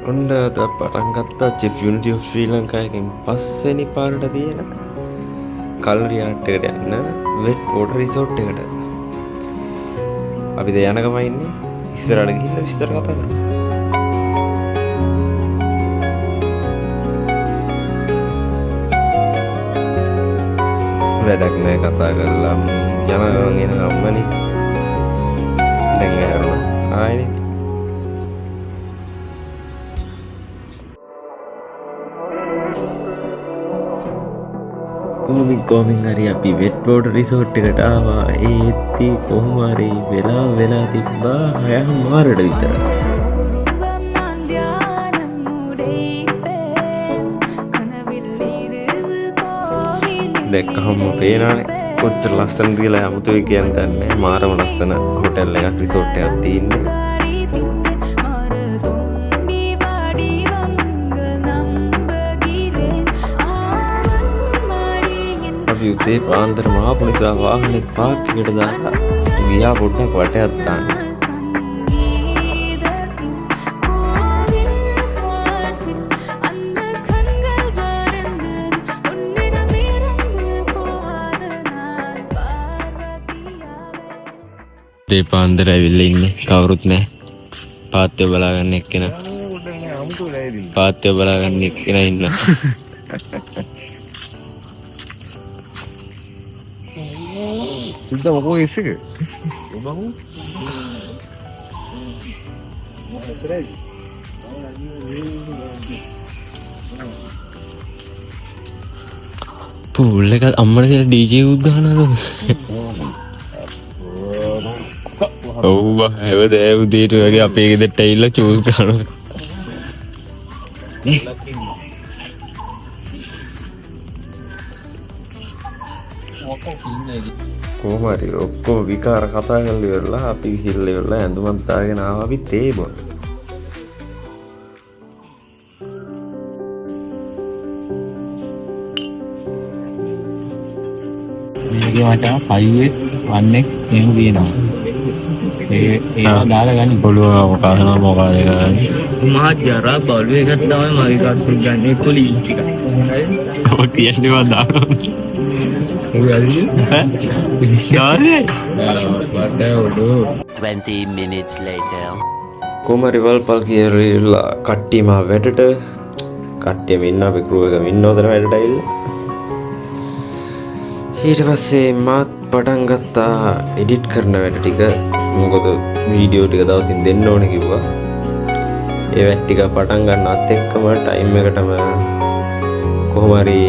ඔන්න අද පටන් ගත්තා චෙෆ් යුනිටි ඔෆ් ශ්‍රී ලංකා එකෙන් පස්වෙනි පාරට තියෙන කල්රිය ආට් එකට යන්න වෙට් වෝටර් රිසෝට් එකට. අපි දැන් යන ගමන් ඉන්නේ. ඉස්සරහට ගිහිල්ලා විස්තර කතා කරමු. වැඩක් නෑ කතා කරලා යන ගමන් එන ගමනේ. දැන් යනවා. ආයෙත් කොමින් හරි අපි වෙට් වෝටර් රිසෝට් එකට ආවා. ඒත් කොහොම හරි වෙලා තිබ්බා 6:00ට විතර. දැක්කහම පේනවනේ කොච්චර ලස්සනද කියලා. 아무තේ කියන්න දන්නේ. මාරම ලස්සන හොටෙල් එකක් රිසෝට් එකක් තියෙන්නේ. උදේ පාන්දරම ආපු නිසා වාහනේ පාක් එකට දාලා ගියා පොඩ්ඩක් වටයක් දාන්න. උදේ පාන්දර ඇවිල්ලා ඉන්නේ කවුරුත් නැහැ. පාත්‍ය බලාගන්න එක්කෙනා. පාත්‍ය බලාගන්න එක්කෙනා ඉන්නවා. Sudah mau isi ke? Mau? Pool එක අම්මලා කියලා DJ උත් ගහනවලු. ඔව් බහවද උදේට වගේ අපේ ගෙදරට ඇවිල්ලා චූස් ගන්නවා. කොහොම හරි ඔක්කොම විකාර කතා කරලා ඉවරලා අපි ගිහිල්ලා ඉවරලා ඇඳුමක් දාගෙන ආවා අපි තේ බොන්න. මේකේ මට 5S 1X එහෙම දිනනවා. ඒවා දාලා ගන්න පොළොව මොකද කරන්නේ? මහා ජරා බලුව එකට තමයි මගේ කට්ටු ගන්නේ පොලි ටික. ඔය කියන්නේ මම දානවා. 20 minutes later. කොමරි වල්පල් කියලා කට්ටියම වැඩට කට්ටියම ඉන්න අපි ක්‍රූ එකම ඉන්නවද වැඩට ඇවිල්ලා. ඊට පස්සේ මාත් පටන් ගත්තා එඩිට් කරන වැඩ ටික. මොකද වීඩියෝ ටික දවසින් දෙන්න ඕනේ කිව්වා. ඒ වැඩ ටික පටන් ගන්නවත් එක්කම ටයිම් එකටම කොහොම හරි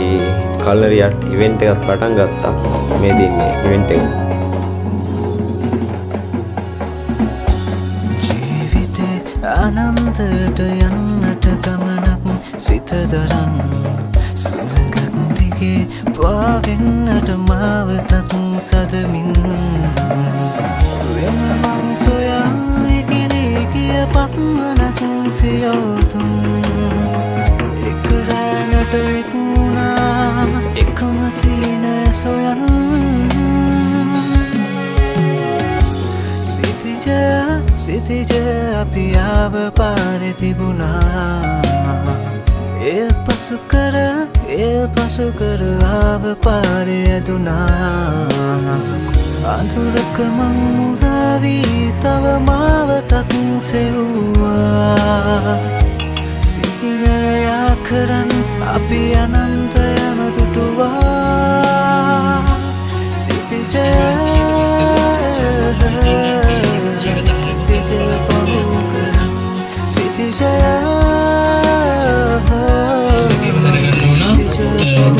කලරිය ආට් ඉවෙන්ට් එකක් පටන් ගත්තා. මේ දින්නේ ඉවෙන්ට් එක. ජීවිතේ අනන්තයට යන්නට ගමනක් සිත දරන් සුළඟක් දිගේ පාවෙන්නට මාවතක් සදමින් වෙනමං සොයා ඉගෙනේ ගිය පස්මනක් සියවතුන් එකරැනට එක්ුණා එකම සීනය සොයන් සිතිජ අපි ආව පාරේ තිබුණා. එය පසු කර ආව පාරේ ඇදුනා. අඳුරක මං මුලාවී තව මාවතක් සෙව්වා. සිහිනයා කරන් අපි අනන්තයම දුටුවා. සිතිජ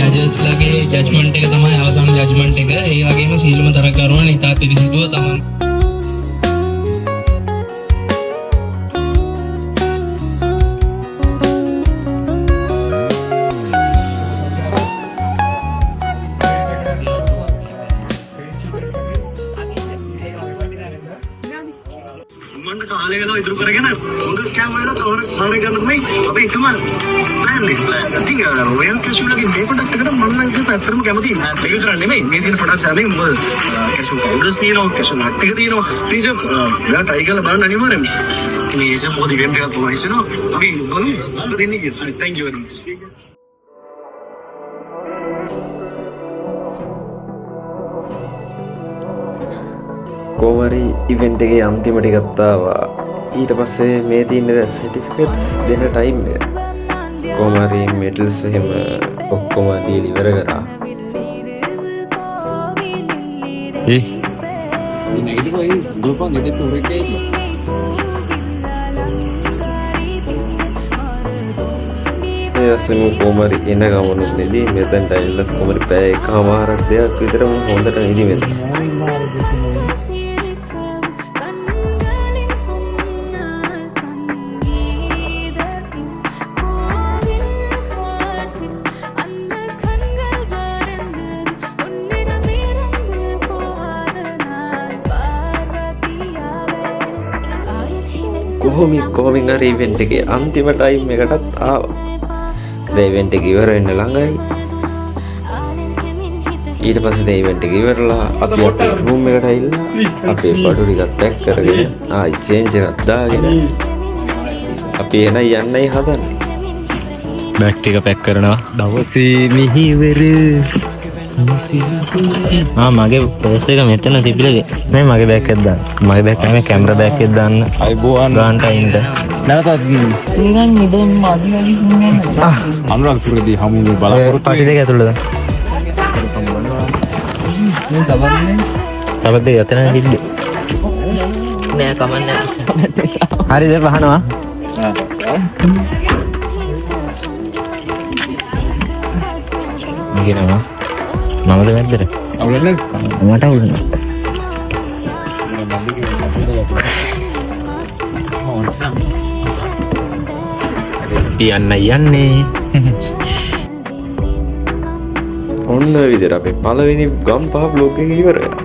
ජජස් ලගේ ජජ්මන්ට් එක තමයි අවසාන ජජ්මන්ට් එක. ඒ වගේම සීලම තරකරුවන් ඉතා පිරිසිදුව තමයි. මන්ද කාලය ගාලා ඉතුරු කරගෙන හොඳ කැමරාවක් කවර ගන්න තමයි අපි එකම ප්ලෑන් එක. ඉතින් රොයල් කැෂුලගේ මේ ප්‍රොඩක්ට් එකට මම නම් ඉතින් ඇත්තටම කැමතියි. මේක විතර නෙමෙයි. මේ තියෙන ප්‍රොඩක්ට්ස් හැමෙම කැෂු පවුඩර්ස් තියෙනවා, කැෂු නට් එක තියෙනවා. ඉතින් ඔයා ට්‍රයි කරලා බලන්න අනිවාර්යෙන්ම. මේෂ මොකද ඉවෙන්ට් එකක් වයිසනවා අපි බලමු අද දෙන්නේ කියලා හරි thank you very much කොහොමරි ඉවෙන්ට් එකේ අන්තිමට ගත්තාවා ඊට පස්සේ මේ තියෙන සර්ටිෆිකේට්ස් දෙන ටයිම් එක කොහොමරි මෙඩල්ස් එහෙම ඔක්කොම දීලා ඉවර කරා නෙගටිව් අය ගොපන් ගෙදර උරේකේ එයාසම කොහොමරි එන ගමනුනේදී මෙතෙන්ට ඇවිල්ලා කොහොමරි පැය එකමාරක් දෙකක් විතරම හොඳට ඉදි වෙනවා කොහොමින් හරි ඉවෙන්ට් එකේ අන්තිම ටයිම් එකටත් ආවා. දැන් ඉවෙන්ට් එක ඉවර වෙන්න ළඟයි. ඊට පස්සේ දැන් ඉවෙන්ට් එක ඉවරලා අපි අපේ රූම් එකට ඇවිල්ලා අපේ බඩු ටිකත් පැක් කරගෙන ආයි චේන්ජ් එකක් දාගෙන අපි එන යන්නයි හදන්නේ. බෑග් ටික පැක් කරනවා. දවසේ මිහිවර මගේ පර්ස් එක මෙතන තිබිලගේ මේ මගේ බෑග් එකක් දාන්න. මගේ බෑග් එකේ කැමරා බෑග් එකක් දාන්න. අයිබෝන් ගාන්ට ඉන්න. නැවතත් නිකන් මිදෙන් මාදිනාගේ ඉන්නේ නැහැ. අනුරාධපුරේදී හමු බලාපොරොත්තු පටි දෙක ඇතුළේ දාන්න. මේ සබන්නේ. සබද්දේ යතන කිව්ද? නෑ කමන්නේ. හරිද වහනවා? ගිරනවා. මමද වැද්දට? අවුලන්නේ? මට අවුලන්නේ. යන්නේ. ඔන්න විදිහට අපේ පළවෙනි ගම්පහ බ්ලොග් එක ඉවර වෙනවා.